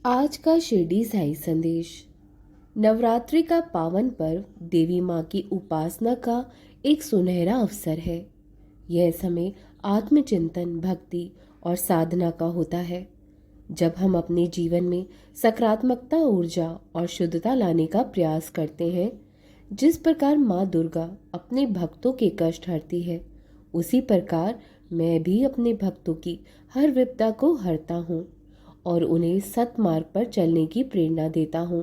आज का शिरडी साई संदेश। नवरात्रि का पावन पर्व देवी माँ की उपासना का एक सुनहरा अवसर है। यह समय आत्मचिंतन, भक्ति और साधना का होता है, जब हम अपने जीवन में सकारात्मकता, ऊर्जा और शुद्धता लाने का प्रयास करते हैं। जिस प्रकार माँ दुर्गा अपने भक्तों के कष्ट हरती है, उसी प्रकार मैं भी अपने भक्तों की हर विपदा को हरता हूँ और उन्हें सतमार्ग पर चलने की प्रेरणा देता हूँ।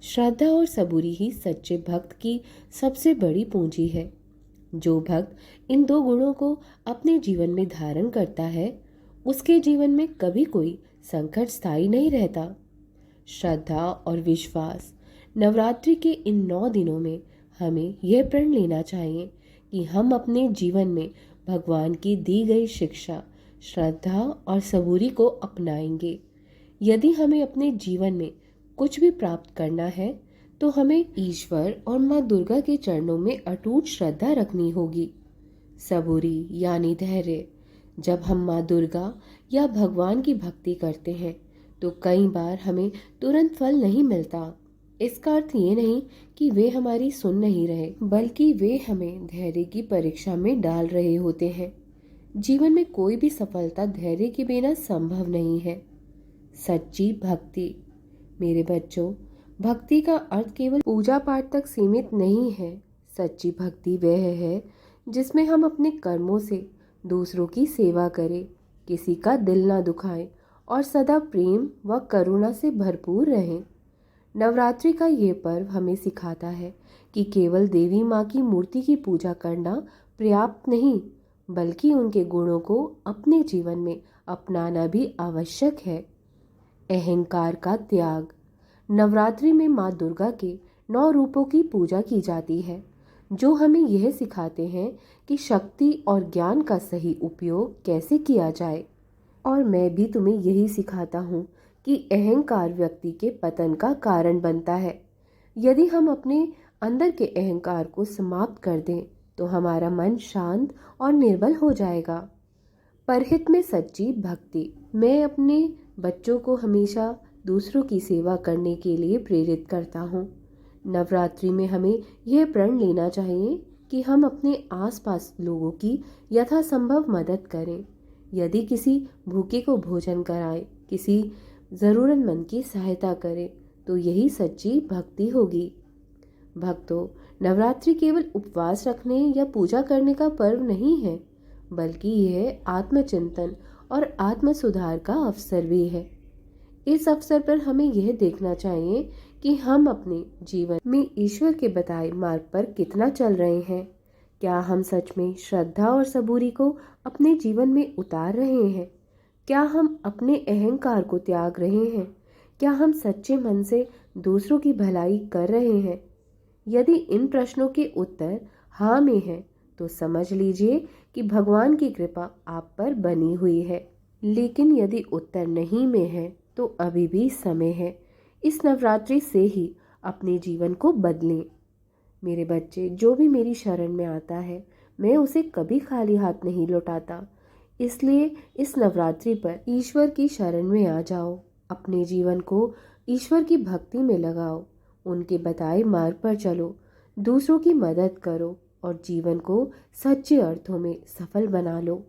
श्रद्धा और सबूरी ही सच्चे भक्त की सबसे बड़ी पूंजी है। जो भक्त इन दो गुणों को अपने जीवन में धारण करता है, उसके जीवन में कभी कोई संकट स्थायी नहीं रहता। श्रद्धा और विश्वास। नवरात्रि के इन 9 दिनों में हमें यह प्रण लेना चाहिए कि हम अपने जीवन में भगवान की दी गई शिक्षा, श्रद्धा और सबूरी को अपनाएंगे। यदि हमें अपने जीवन में कुछ भी प्राप्त करना है, तो हमें ईश्वर और माँ दुर्गा के चरणों में अटूट श्रद्धा रखनी होगी। सबूरी यानी धैर्य। जब हम माँ दुर्गा या भगवान की भक्ति करते हैं, तो कई बार हमें तुरंत फल नहीं मिलता। इसका अर्थ ये नहीं कि वे हमारी सुन नहीं रहे, बल्कि वे हमें धैर्य की परीक्षा में डाल रहे होते हैं। जीवन में कोई भी सफलता धैर्य के बिना संभव नहीं है। सच्ची भक्ति। मेरे बच्चों, भक्ति का अर्थ केवल पूजा पाठ तक सीमित नहीं है। सच्ची भक्ति वह है जिसमें हम अपने कर्मों से दूसरों की सेवा करें, किसी का दिल ना दुखाएं और सदा प्रेम व करुणा से भरपूर रहें। नवरात्रि का ये पर्व हमें सिखाता है कि केवल देवी माँ की मूर्ति की पूजा करना पर्याप्त नहीं, बल्कि उनके गुणों को अपने जीवन में अपनाना भी आवश्यक है। अहंकार का त्याग। नवरात्रि में माँ दुर्गा के 9 रूपों की पूजा की जाती है, जो हमें यह सिखाते हैं कि शक्ति और ज्ञान का सही उपयोग कैसे किया जाए। और मैं भी तुम्हें यही सिखाता हूँ कि अहंकार व्यक्ति के पतन का कारण बनता है। यदि हम अपने अंदर के अहंकार को समाप्त कर दें, तो हमारा मन शांत और निर्बल हो जाएगा। परहित में सच्ची भक्ति। मैं अपने बच्चों को हमेशा दूसरों की सेवा करने के लिए प्रेरित करता हूँ। नवरात्रि में हमें यह प्रण लेना चाहिए कि हम अपने आसपास लोगों की यथासंभव मदद करें। यदि किसी भूखे को भोजन कराएं, किसी ज़रूरतमंद की सहायता करें, तो यही सच्ची भक्ति होगी। भक्तों, नवरात्रि केवल उपवास रखने या पूजा करने का पर्व नहीं है, बल्कि यह आत्मचिंतन और आत्म सुधार का अवसर भी है। इस अवसर पर हमें यह देखना चाहिए कि हम अपने जीवन में ईश्वर के बताए मार्ग पर कितना चल रहे हैं। क्या हम सच में श्रद्धा और सबूरी को अपने जीवन में उतार रहे हैं? क्या हम अपने अहंकार को त्याग रहे हैं? क्या हम सच्चे मन से दूसरों की भलाई कर रहे हैं? यदि इन प्रश्नों के उत्तर हाँ में है, तो समझ लीजिए कि भगवान की कृपा आप पर बनी हुई है। लेकिन यदि उत्तर नहीं में है, तो अभी भी समय है। इस नवरात्रि से ही अपने जीवन को बदलें। मेरे बच्चे, जो भी मेरी शरण में आता है, मैं उसे कभी खाली हाथ नहीं लौटाता। इसलिए इस नवरात्रि पर ईश्वर की शरण में आ जाओ। अपने जीवन को ईश्वर की भक्ति में लगाओ, उनके बताए मार्ग पर चलो, दूसरों की मदद करो और जीवन को सच्चे अर्थों में सफल बना लो।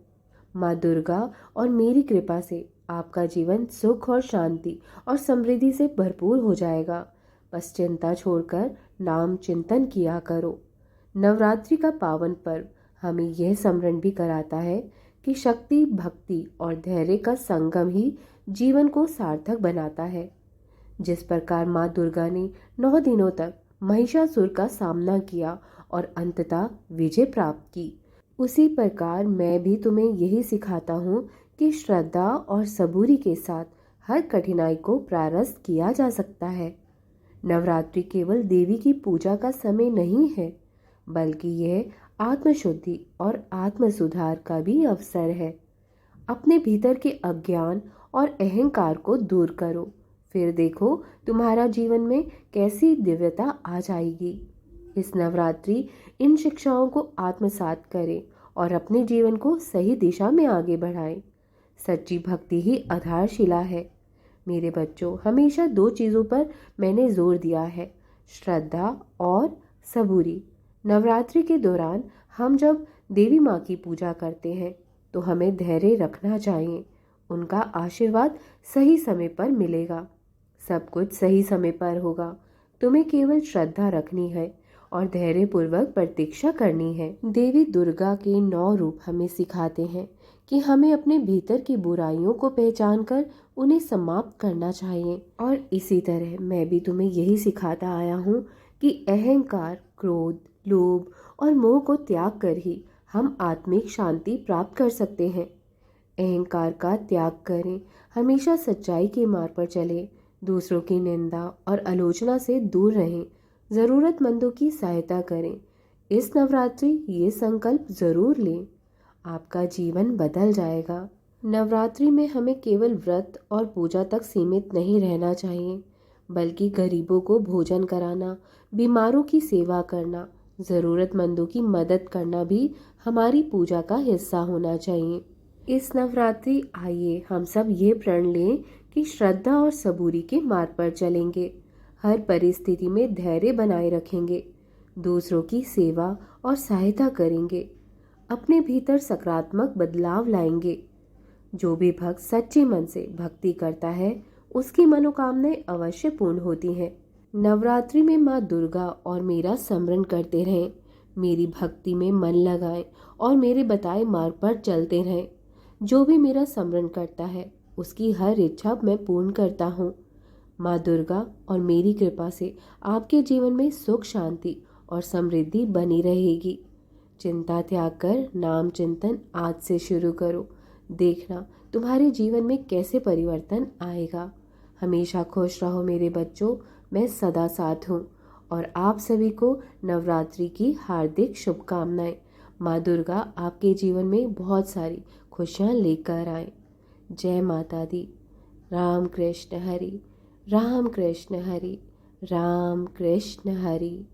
माँ दुर्गा और मेरी कृपा से आपका जीवन सुख और शांति और समृद्धि से भरपूर हो जाएगा। बस चिंता छोड़कर नाम चिंतन किया करो। नवरात्रि का पावन पर्व हमें यह स्मरण भी कराता है कि शक्ति, भक्ति और धैर्य का संगम ही जीवन को सार्थक बनाता है। जिस प्रकार माँ दुर्गा ने 9 दिनों तक महिषासुर का सामना किया और अंततः विजय प्राप्त की, उसी प्रकार मैं भी तुम्हें यही सिखाता हूँ कि श्रद्धा और सबूरी के साथ हर कठिनाई को परास्त किया जा सकता है। नवरात्रि केवल देवी की पूजा का समय नहीं है, बल्कि यह आत्मशुद्धि और आत्म सुधार का भी अवसर है। अपने भीतर के अज्ञान और अहंकार को दूर करो, फिर देखो तुम्हारा जीवन में कैसी दिव्यता आ जाएगी। इस नवरात्रि इन शिक्षाओं को आत्मसात करें और अपने जीवन को सही दिशा में आगे बढ़ाएं। सच्ची भक्ति ही आधारशिला है। मेरे बच्चों, हमेशा दो चीज़ों पर मैंने जोर दिया है, श्रद्धा और सबूरी। नवरात्रि के दौरान हम जब देवी माँ की पूजा करते हैं तो हमें धैर्य रखना चाहिए। उनका आशीर्वाद सही समय पर मिलेगा, सब कुछ सही समय पर होगा। तुम्हें केवल श्रद्धा रखनी है और धैर्यपूर्वक प्रतीक्षा करनी है। देवी दुर्गा के 9 रूप हमें सिखाते हैं कि हमें अपने भीतर की बुराइयों को पहचान कर उन्हें समाप्त करना चाहिए। और इसी तरह मैं भी तुम्हें यही सिखाता आया हूँ कि अहंकार, क्रोध, लोभ और मोह को त्याग कर ही हम आत्मिक शांति प्राप्त कर सकते हैं। अहंकार का त्याग करें, हमेशा सच्चाई के मार्ग पर चलें, दूसरों की निंदा और आलोचना से दूर रहें, ज़रूरतमंदों की सहायता करें। इस नवरात्रि ये संकल्प ज़रूर लें, आपका जीवन बदल जाएगा। नवरात्रि में हमें केवल व्रत और पूजा तक सीमित नहीं रहना चाहिए, बल्कि गरीबों को भोजन कराना, बीमारों की सेवा करना, ज़रूरतमंदों की मदद करना भी हमारी पूजा का हिस्सा होना चाहिए। इस नवरात्रि आइए हम सब ये प्रण लें कि श्रद्धा और सबूरी के मार्ग पर चलेंगे, हर परिस्थिति में धैर्य बनाए रखेंगे, दूसरों की सेवा और सहायता करेंगे, अपने भीतर सकारात्मक बदलाव लाएंगे। जो भी भक्त सच्चे मन से भक्ति करता है उसकी मनोकामनाएं अवश्य पूर्ण होती हैं। नवरात्रि में माँ दुर्गा और मेरा स्मरण करते रहें, मेरी भक्ति में मन लगाएं और मेरे बताए मार्ग पर चलते रहें। जो भी मेरा स्मरण करता है उसकी हर इच्छा मैं पूर्ण करता हूँ। माँ दुर्गा और मेरी कृपा से आपके जीवन में सुख, शांति और समृद्धि बनी रहेगी। चिंता त्याग कर नाम चिंतन आज से शुरू करो, देखना तुम्हारे जीवन में कैसे परिवर्तन आएगा। हमेशा खुश रहो मेरे बच्चों, मैं सदा साथ हूँ। और आप सभी को नवरात्रि की हार्दिक शुभकामनाएं। माँ दुर्गा आपके जीवन में बहुत सारी खुशियाँ लेकर आए। जय माता दी। राम कृष्ण हरि, राम कृष्ण हरि, राम कृष्ण हरि।